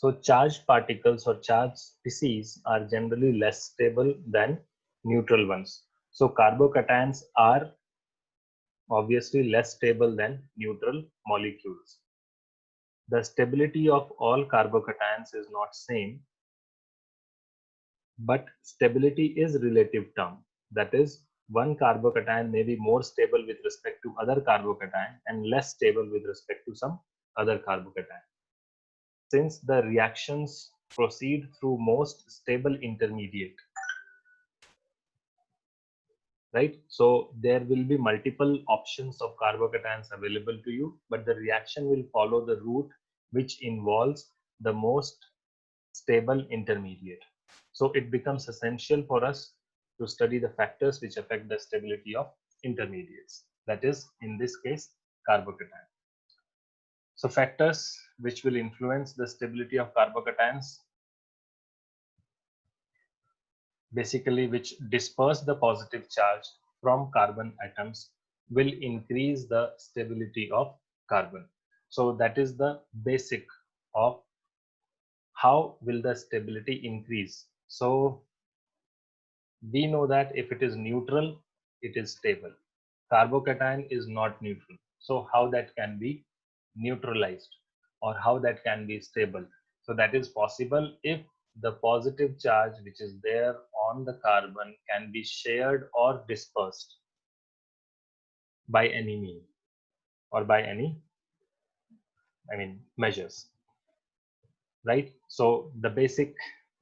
So charged particles or charged species are generally less stable than neutral ones. So carbocations are obviously less stable than neutral molecules. The stability of all carbocations is not same, but stability is relative term. That is, one carbocation may be more stable with respect to other carbocation and less stable with respect to some other carbocation. Since the reactions proceed through most stable intermediate, right? So there will be multiple options of carbocations available to you, but the reaction will follow the route which involves the most stable intermediate. So it becomes essential for us to study the factors which affect the stability of intermediates. That is, in this case, carbocation. So factors which will influence the stability of carbocations, basically which disperse the positive charge from carbon atoms, will increase the stability of carbon. So that is the basic of how will the stability increase. So we know that if it is neutral, it is stable. Carbocation is not neutral. So how that can be neutralized or how that can be stable? So that is possible if the positive charge which is there on the carbon can be shared or dispersed by any mean or by any, measures, right? So the basic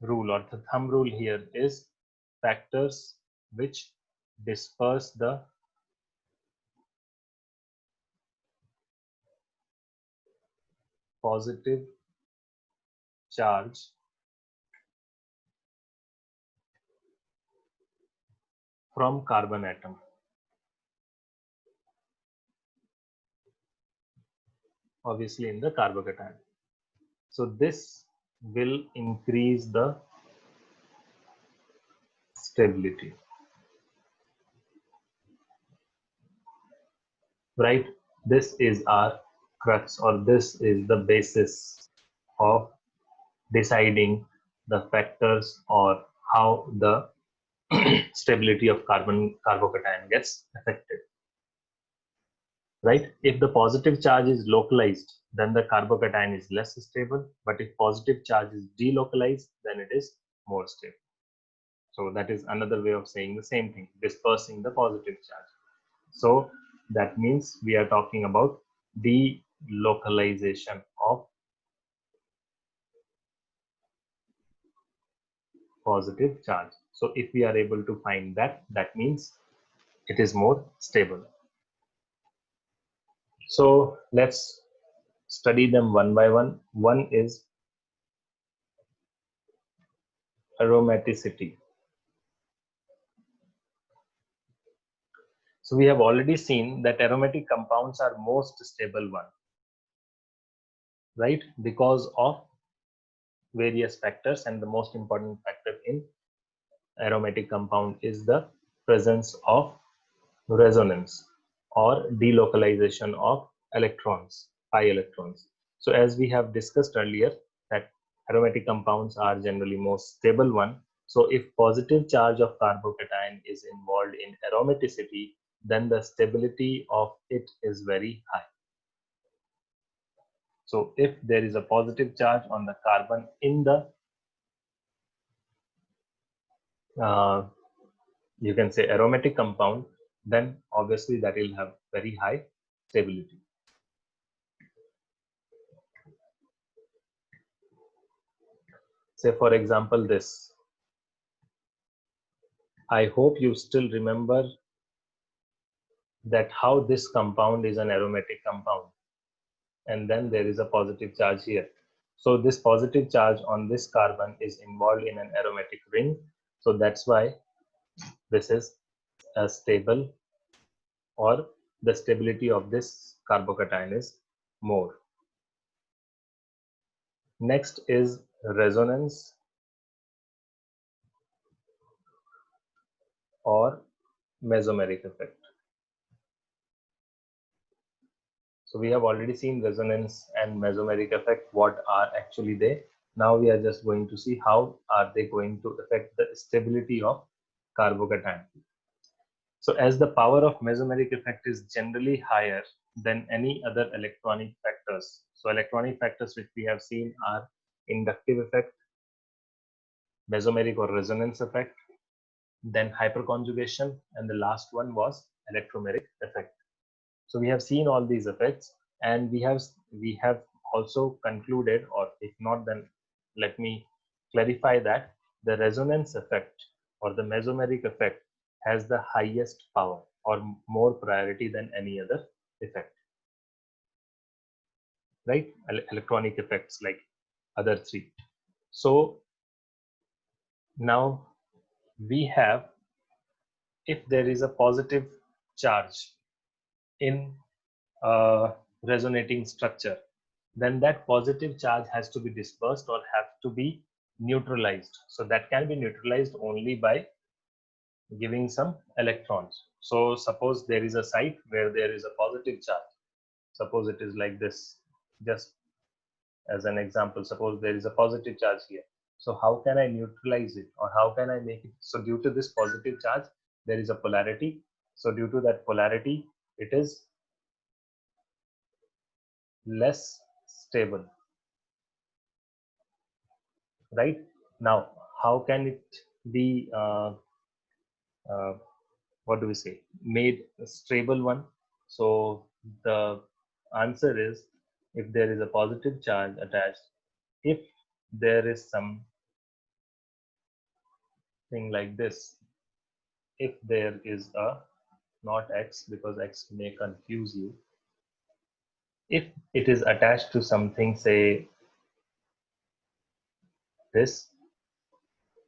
rule or the thumb rule here is factors which disperse the positive charge from carbon atom. Obviously in the carbocation. So this will increase the stability, right? This is our crux, or this is the basis of deciding the factors or how the stability of carbocation gets affected, right? If the positive charge is localized, then the carbocation is less stable, but if positive charge is delocalized, then it is more stable. So that is another way of saying the same thing, dispersing the positive charge. So that means we are talking about delocalization of positive charge. So if we are able to find that, that means it is more stable. So let's study them one by one. One is aromaticity. So we have already seen that aromatic compounds are most stable one, right? Because of various factors, and the most important factor in aromatic compound is the presence of resonance or delocalization of electrons, pi electrons. So as we have discussed earlier, that aromatic compounds are generally most stable one. So if positive charge of carbocation is involved in aromaticity, then the stability of it is very high. So if there is a positive charge on the carbon in the you can say aromatic compound, then obviously that will have very high stability. Say for example this. I hope you still remember that how this compound is an aromatic compound, and then there is a positive charge here. So this positive charge on this carbon is involved in an aromatic ring. So that's why this is a stable, or the stability of this carbocation is more. Next is resonance or mesomeric effect. So we have already seen resonance and mesomeric effect. What are actually they? Now we are just going to see how are they going to affect the stability of carbocation. So as the power of mesomeric effect is generally higher than any other electronic factors. So electronic factors which we have seen are inductive effect, mesomeric or resonance effect, then hyperconjugation, and the last one was electromeric effect. So we have seen all these effects, and we have also concluded, or if not, then let me clarify that the resonance effect or the mesomeric effect has the highest power or more priority than any other effect, right? Electronic effects like other three. So now we have, if there is a positive charge in a resonating structure, then that positive charge has to be dispersed or have to be neutralized. So that can be neutralized only by giving some electrons. So suppose there is a site where there is a positive charge. Suppose it is like this, just as an example, suppose there is a positive charge here. So how can I neutralize it, or how can I make it? So due to this positive charge, there is a polarity. So due to that polarity, it is less stable, right? Now, how can it be, what do we say, made a stable one? So the answer is, if there is a positive charge attached, if there is something like this, if there is a, not X because X may confuse you, if it is attached to something, say this,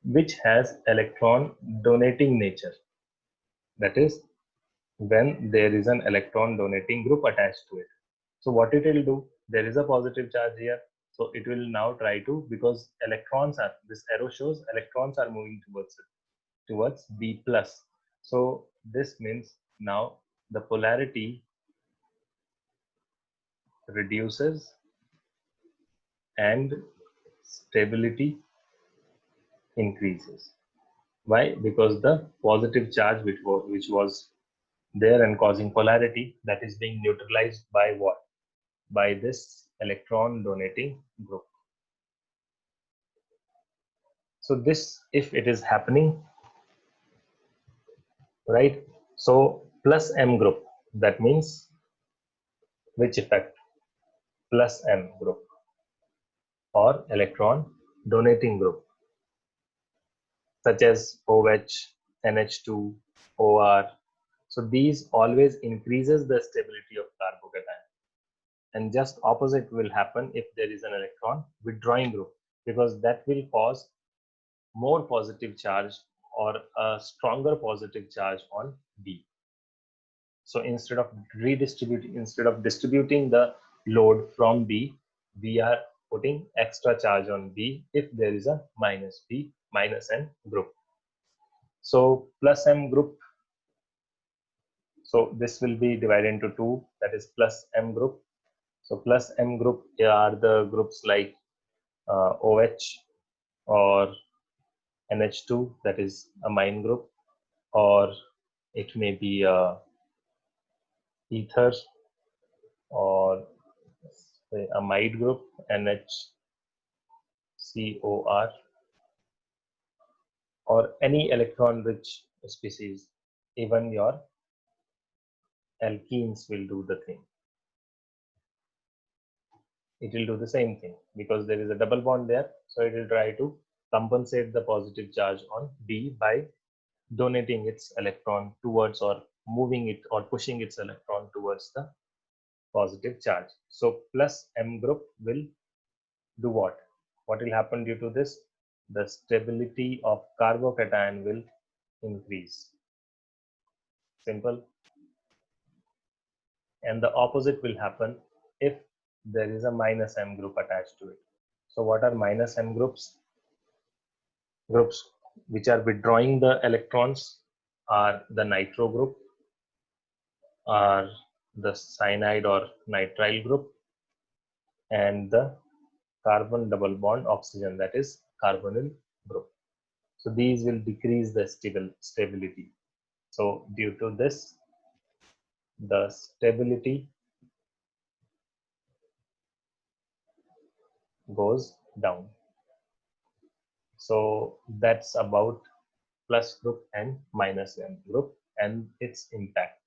which has electron donating nature, that is when there is an electron donating group attached to it. So what it will do, there is a positive charge here. So it will now try to, because electrons are, this arrow shows electrons are moving towards it, towards B plus. So this means now the polarity reduces and stability increases. Why? Because the positive charge which was there and causing polarity, that is being neutralized by what? By this electron donating group. So this, if it is happening, right? So plus M group, that means which effect? Plus M group or electron donating group, such as OH, NH2, OR. So these always increases the stability of carbocation. And just opposite will happen if there is an electron withdrawing group, because that will cause more positive charge or a stronger positive charge on B. So instead of distributing the load from B, we are putting extra charge on B if there is a minus B, minus N group. So plus M group, so this will be divided into two, that is plus M group. So plus M group are the groups like OH or NH2, that is a amine group, or it may be ether, or say amide group, NHCOR, or any electron rich species. Even your alkenes will do the thing. It will do the same thing because there is a double bond there. So it will try to compensate the positive charge on B by donating its electron towards, or moving it or pushing its electron towards the positive charge. So plus M group will do what? What will happen due to this? The stability of carbocation will increase. Simple. And the opposite will happen if there is a minus M group attached to it. So what are minus M groups? Groups which are withdrawing the electrons are the nitro group, are the cyanide or nitrile group, and the carbon double bond oxygen, that is carbonyl group. So these will decrease the stability. So due to this, the stability goes down. So that's about plus group and minus M group and its impact,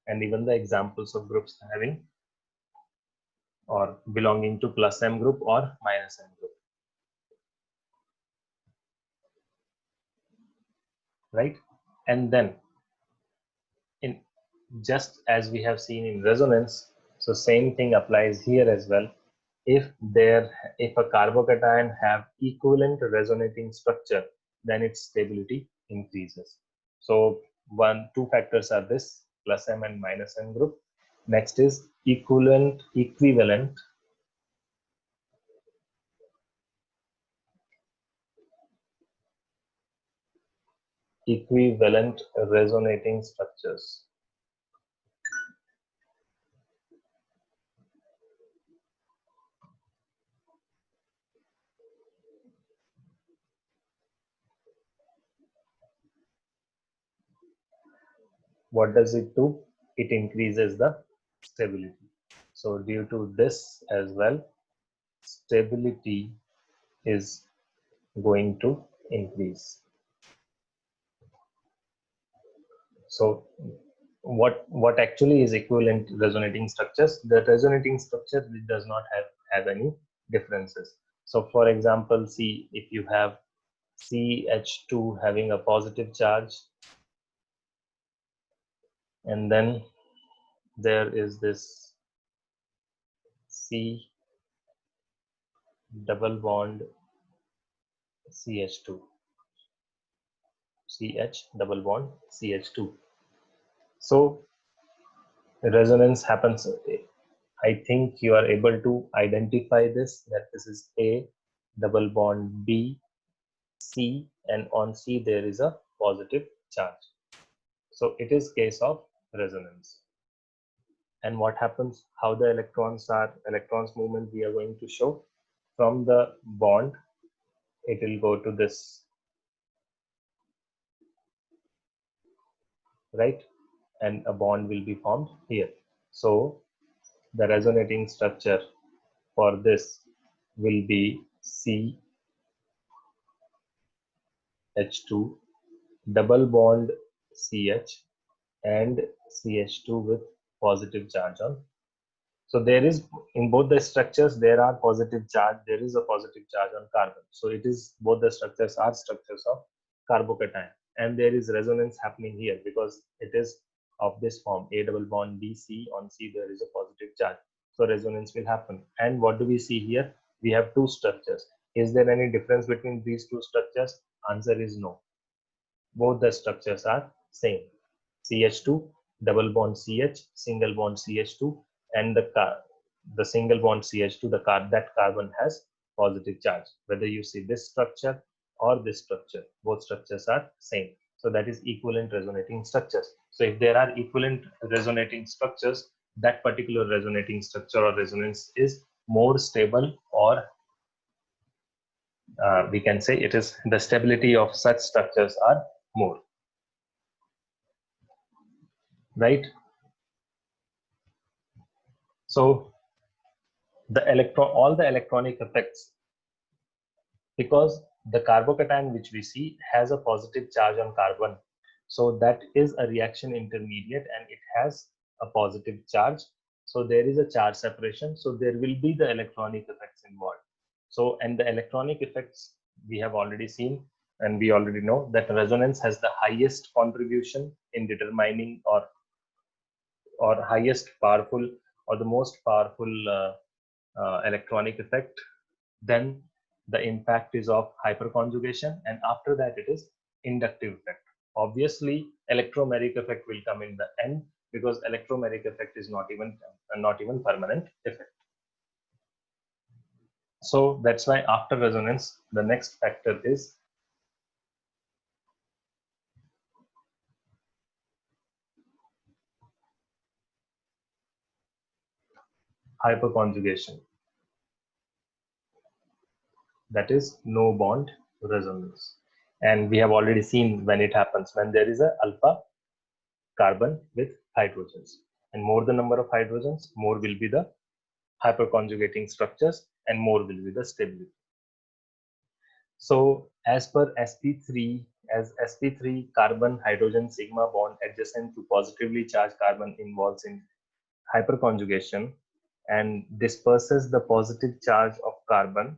and even the examples of groups having or belonging to plus M group or minus M group, right? And then in just as we have seen in resonance, so same thing applies here as well. If a carbocation have equivalent resonating structure, then its stability increases. So two factors are this, plus M and minus M group. Next is equivalent resonating structures. What does it do? It increases the stability. So due to this as well, stability is going to increase. So what actually is equivalent resonating structures? The resonating structure does not have any differences. So for example, see, if you have CH2 having a positive charge, and then there is this C double bond CH2, CH double bond CH2. So resonance happens. I think you are able to identify this, that this is A double bond B C, and on C there is a positive charge. So it is case of resonance. And what happens, how the electrons movement we are going to show. From the bond, it will go to this, right? And a bond will be formed here. So the resonating structure for this will be CH2 double bond CH and CH2 with positive charge on. So there is, in both the structures, there are positive charge, there is a positive charge on carbon. So it is, both the structures are structures of carbocation, and there is resonance happening here because it is of this form, A double bond BC, on C there is a positive charge. So resonance will happen. And what do we see here? We have two structures. Is there any difference between these two structures? Answer is no. Both the structures are same. CH2 double bond CH, single bond CH2, and the single bond CH2, that carbon has positive charge. Whether you see this structure or this structure, both structures are same. So that is equivalent resonating structures. So if there are equivalent resonating structures, that particular resonating structure or resonance is more stable, or we can say it is the stability of such structures are more, right? So all the electronic effects, because the carbocation which we see has a positive charge on carbon, so that is a reaction intermediate and it has a positive charge. So there is a charge separation, so there will be the electronic effects involved. So, and the electronic effects we have already seen, and we already know that resonance has the highest contribution in determining or highest powerful or the most powerful electronic effect. Then the impact is of hyperconjugation, and after that it is inductive effect. Obviously electromeric effect will come in the end, because electromeric effect is not even permanent effect. So that's why after resonance the next factor is hyperconjugation. that is no bond resonance. And we have already seen when it happens, when there is a alpha carbon with hydrogens, and more the number of hydrogens, more will be the hyperconjugating structures and more will be the stability. So as per sp3, as sp3 carbon hydrogen sigma bond adjacent to positively charged carbon involves in hyperconjugation and disperses the positive charge of carbon,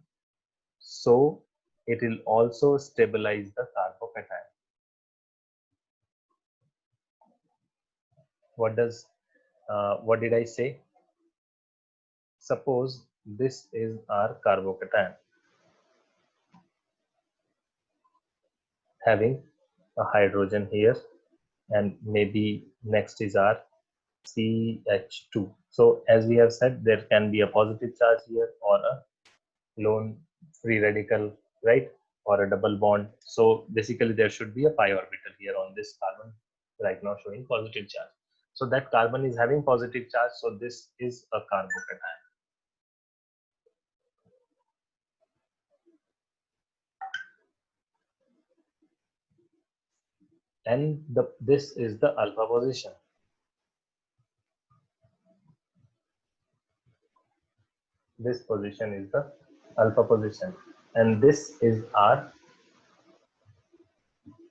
so it will also stabilize the carbocation. What did I say? Suppose this is our carbocation having a hydrogen here, and maybe next is our CH2. So as we have said, there can be a positive charge here or a lone free radical, right? Or a double bond. So basically there should be a pi orbital here on this carbon right now showing positive charge. So that carbon is having positive charge. So this is a carbocation. And this is the alpha position. This position is the alpha position. And this is our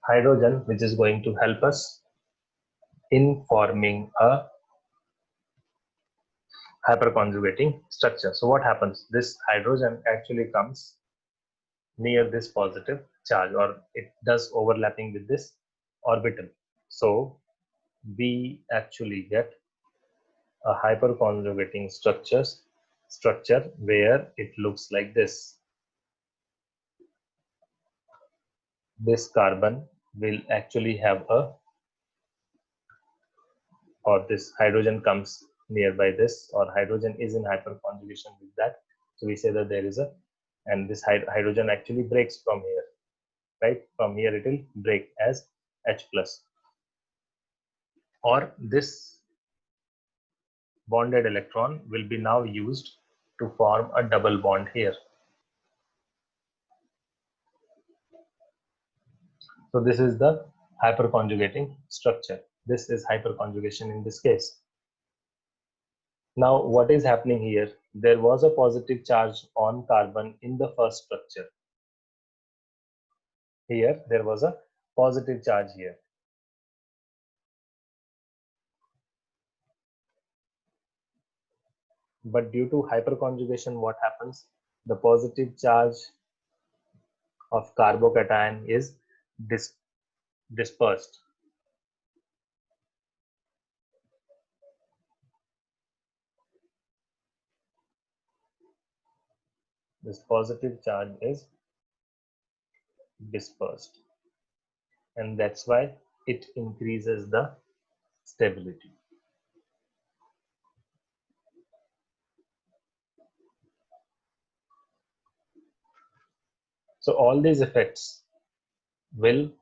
hydrogen, which is going to help us in forming a hyperconjugating structure. So what happens? This hydrogen actually comes near this positive charge, or it does overlapping with this orbital. So we actually get a hyperconjugating structure where it looks like this. This carbon will actually have a, or this hydrogen comes nearby this, or hydrogen is in hyperconjugation with that. So we say that there is a, and this hydrogen actually breaks from here, right? From here it will break as H plus, or this bonded electron will be now used to form a double bond here. So this is the hyperconjugating structure. This is hyperconjugation in this case. Now what is happening here? There was a positive charge on carbon in the first structure. Here there was a positive charge here. But due to hyperconjugation, what happens? The positive charge of carbocation is dispersed. This positive charge is dispersed, and that's why it increases the stability. So all these effects will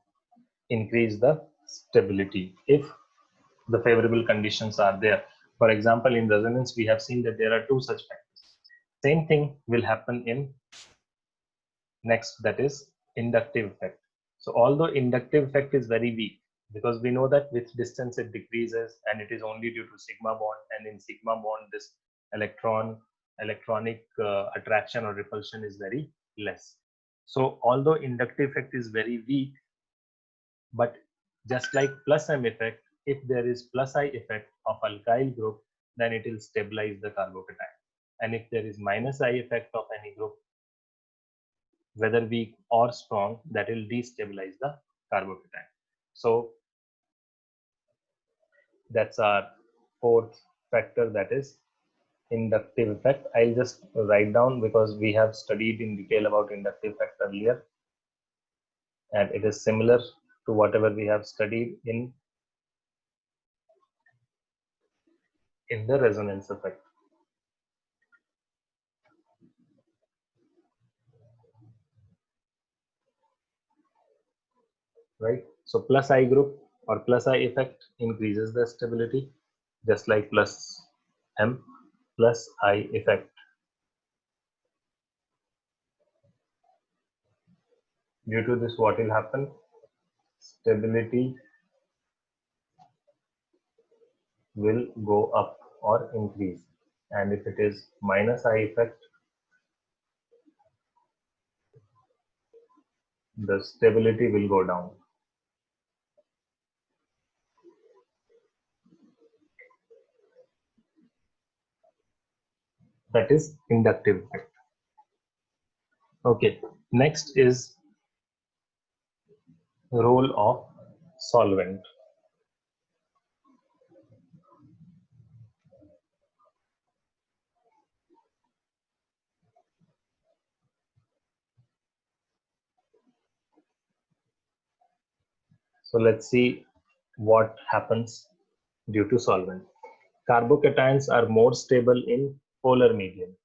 increase the stability if the favorable conditions are there. For example, in resonance, we have seen that there are two such factors. Same thing will happen in next, that is inductive effect. So although inductive effect is very weak, because we know that with distance it decreases and it is only due to sigma bond, and in sigma bond this electronic attraction or repulsion is very less. So although inductive effect is very weak, but just like plus M effect, if there is plus I effect of alkyl group, then it will stabilize the carbocation. And if there is minus I effect of any group, whether weak or strong, that will destabilize the carbocation. So that's our fourth factor, that is inductive effect. I'll just write down because we have studied in detail about inductive effect earlier, and it is similar to whatever we have studied in the resonance effect. Right? So plus I group or plus I effect increases the stability, just like plus M plus I effect. Due to this, what will happen? Stability will go up or increase, and if it is minus I effect, the stability will go down. That is inductive effect. Okay, next is role of solvent. So let's see what happens due to solvent. Carbocations are more stable in polar medium,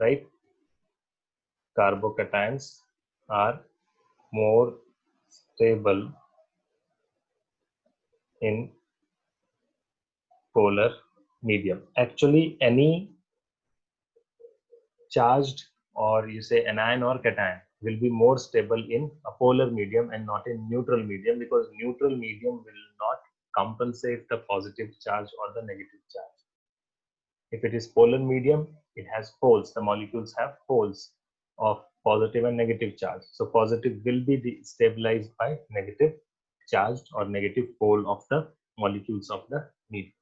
right? Carbocations are more stable in polar medium. Actually, any charged, or you say anion or cation, will be more stable in a polar medium and not in neutral medium, because neutral medium will not compensate the positive charge or the negative charge. If it is polar medium, it has poles. The molecules have poles of positive and negative charge. So positive will be stabilized by negative charged or negative pole of the molecules of the medium.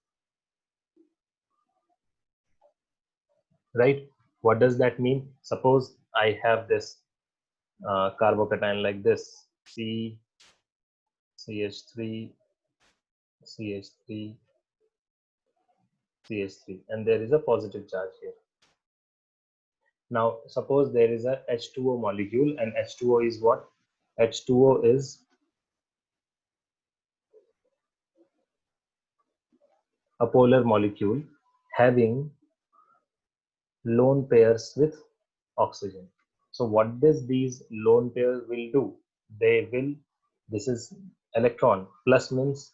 Right? What does that mean? Suppose I have this carbocation like this: C, CH3, CH3, CH3, and there is a positive charge here. Now, suppose there is a H2O molecule, and H2O is what? H2O is a polar molecule having lone pairs with oxygen. So what does these lone pairs will do? They will, this is electron, plus means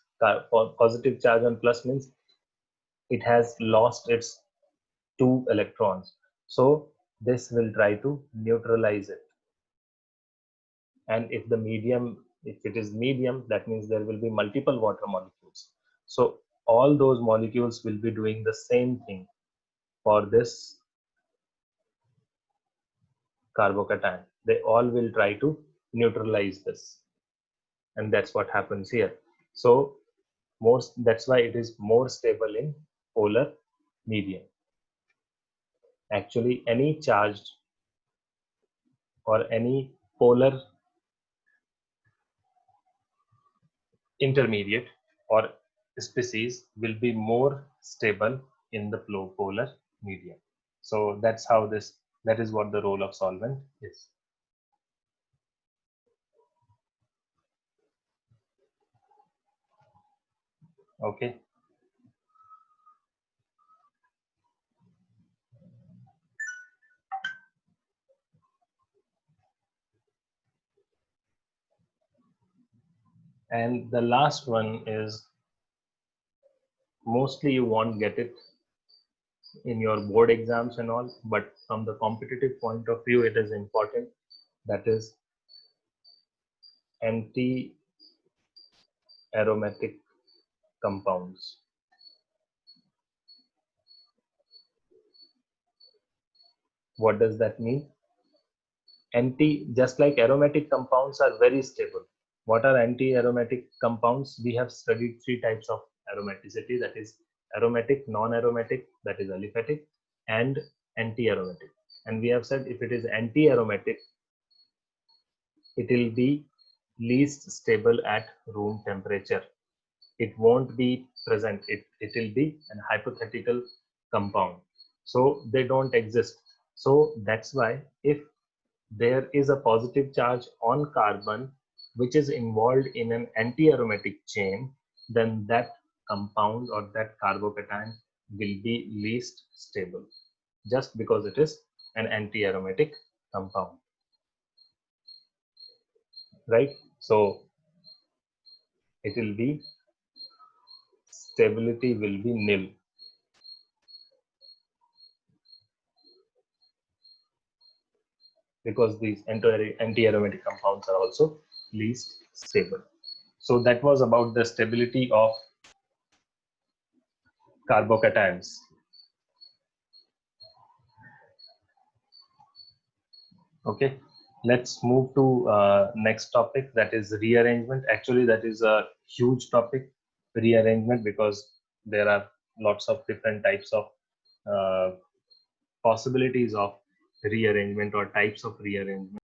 positive charge on plus means it has lost its 2 electrons. So this will try to neutralize it. And if the medium, if it is medium, that means there will be multiple water molecules. So all those molecules will be doing the same thing for this carbocation. They all will try to neutralize this, and that's what happens here. So that's why it is more stable in polar medium. Actually, any charged or any polar intermediate or species will be more stable in the polar medium. So that's how that is what the role of solvent is. Okay. And the last one is, mostly you won't get it in your board exams and all, but from the competitive point of view, it is important. That is anti-aromatic compounds. What does that mean? Just like aromatic compounds are very stable. What are anti-aromatic compounds? We have studied 3 types of aromaticity, that is aromatic, non-aromatic, that is aliphatic, and anti-aromatic. And we have said if it is anti-aromatic, it will be least stable at room temperature. It won't be present. It will be an hypothetical compound. So they don't exist. So that's why if there is a positive charge on carbon which is involved in an anti-aromatic chain, then that compound or that carbocation will be least stable, just because it is an anti-aromatic compound, right? So it will be, stability will be nil. because these anti-aromatic compounds are also least stable. So that was about the stability of carbocations. Okay, let's move to next topic, that is rearrangement. Actually, that is a huge topic, rearrangement, because there are lots of different types of possibilities of rearrangement or types of rearrangement.